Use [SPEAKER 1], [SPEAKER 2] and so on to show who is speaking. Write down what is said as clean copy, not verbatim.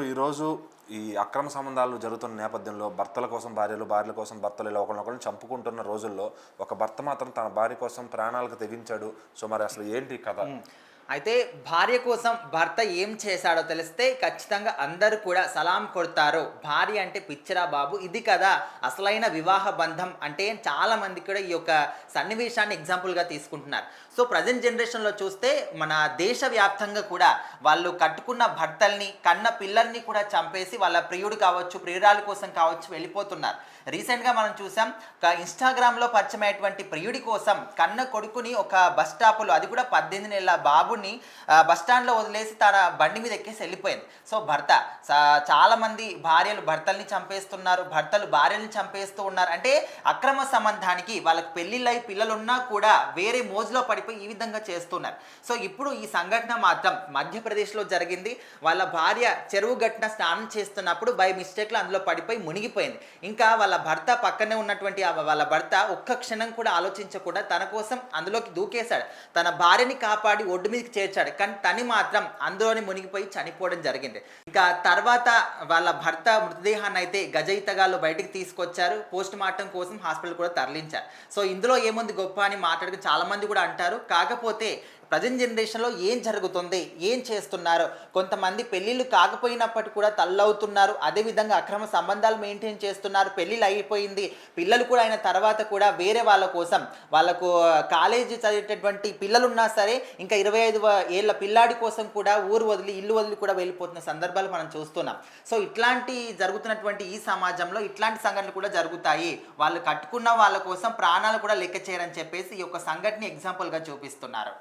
[SPEAKER 1] ఈరోజు ఈ అక్రమ సంబంధాలు జరుగుతున్న నేపథ్యంలో భర్తల కోసం భార్యలు, భార్యల కోసం భర్తలు ఇలా ఒకరినొకరిని చంపుకుంటున్న రోజుల్లో ఒక భర్త మాత్రం తన భార్య కోసం ప్రాణాలకు తెగించాడు. సో మరి అసలు ఏంటి కథ?
[SPEAKER 2] అయితే భార్య కోసం భర్త ఏం చేశాడో తెలిస్తే ఖచ్చితంగా అందరూ కూడా సలాం కొడతారు. భార్య అంటే పిచ్చిరా బాబు, ఇది కదా అసలైన వివాహ బంధం అంటే చాలా మంది కూడా ఈ యొక్క సన్నివేశాన్ని ఎగ్జాంపుల్గా తీసుకుంటున్నారు. సో ప్రజెంట్ జనరేషన్లో చూస్తే మన దేశవ్యాప్తంగా కూడా వాళ్ళు కట్టుకున్న భర్తల్ని, కన్న పిల్లల్ని కూడా చంపేసి వాళ్ళ ప్రియుడు కావచ్చు, ప్రియురాలి కోసం కావచ్చు వెళ్ళిపోతున్నారు. రీసెంట్గా మనం చూసాం, ఇన్స్టాగ్రామ్లో పరిచయమైనటువంటి ప్రియుడి కోసం కన్న కొడుకుని ఒక బస్ స్టాప్లో, అది కూడా 18 నెలల బాబుని బస్ స్టాండ్లో వదిలేసి తన బండి మీద ఎక్కేసి వెళ్ళిపోయింది. సో భర్త, చాలామంది భార్యలు భర్తల్ని చంపేస్తున్నారు, భర్తలు భార్యల్ని చంపేస్తూ ఉన్నారు. అంటే అక్రమ సంబంధానికి వాళ్ళకి పెళ్ళిళ్ళై పిల్లలున్నా కూడా వేరే మోజులో పడిపోయి ఈ విధంగా చేస్తున్నారు. సో ఇప్పుడు ఈ సంఘటన మాత్రం మధ్యప్రదేశ్లో జరిగింది. వాళ్ళ భార్య చెరువు గట్టున స్నానం చేస్తున్నప్పుడు బై మిస్టేక్లో అందులో పడిపోయి మునిగిపోయింది. ఇంకా వాళ్ళ భర్త పక్కనే ఉన్నటువంటి వాళ్ళ భర్త ఒక్క క్షణం కూడా ఆలోచించకుండా తన కోసం అందులోకి దూకేశాడు. తన భార్యని కాపాడి ఒడ్డు మీదకి చేర్చాడు. కానీ తని మాత్రం అందులోని మునిగిపోయి చనిపోవడం జరిగింది. ఇంకా తర్వాత వాళ్ళ భర్త మృతదేహాన్ని అయితే గజయితగాళ్ళు బయటికి తీసుకొచ్చారు. పోస్ట్ మార్టం కోసం హాస్పిటల్ కూడా తరలించారు. సో ఇందులో ఏముంది గొప్ప అని మాట్లాడుకుని చాలా మంది కూడా అంటారు. కాకపోతే ప్రజెంట్ జనరేషన్లో ఏం జరుగుతుంది, ఏం చేస్తున్నారు, కొంతమంది పెళ్ళిళ్ళు కాకపోయినప్పటికీ కూడా తల్లవుతున్నారు. అదేవిధంగా అక్రమ సంబంధాలు మెయింటైన్ చేస్తున్నారు. పెళ్ళిళ్ళు అయిపోయింది, పిల్లలు కూడా అయిన తర్వాత కూడా వేరే వాళ్ళ కోసం, వాళ్ళకు కాలేజీ చదివేటటువంటి పిల్లలున్నా సరే ఇంకా 25 ఏళ్ళ పిల్లాడి కోసం కూడా ఊరు వదిలి ఇల్లు వదిలి కూడా వెళ్ళిపోతున్న సందర్భాలు మనం చూస్తున్నాం. సో ఇట్లాంటి జరుగుతున్నటువంటి ఈ సమాజంలో ఇట్లాంటి సంఘటనలు కూడా జరుగుతాయి. వాళ్ళు కట్టుకున్న వాళ్ళ కోసం ప్రాణాలు కూడా లెక్క చేయరని చెప్పేసి ఈ యొక్క సంఘటన ఎగ్జాంపుల్గా చూపిస్తున్నారు.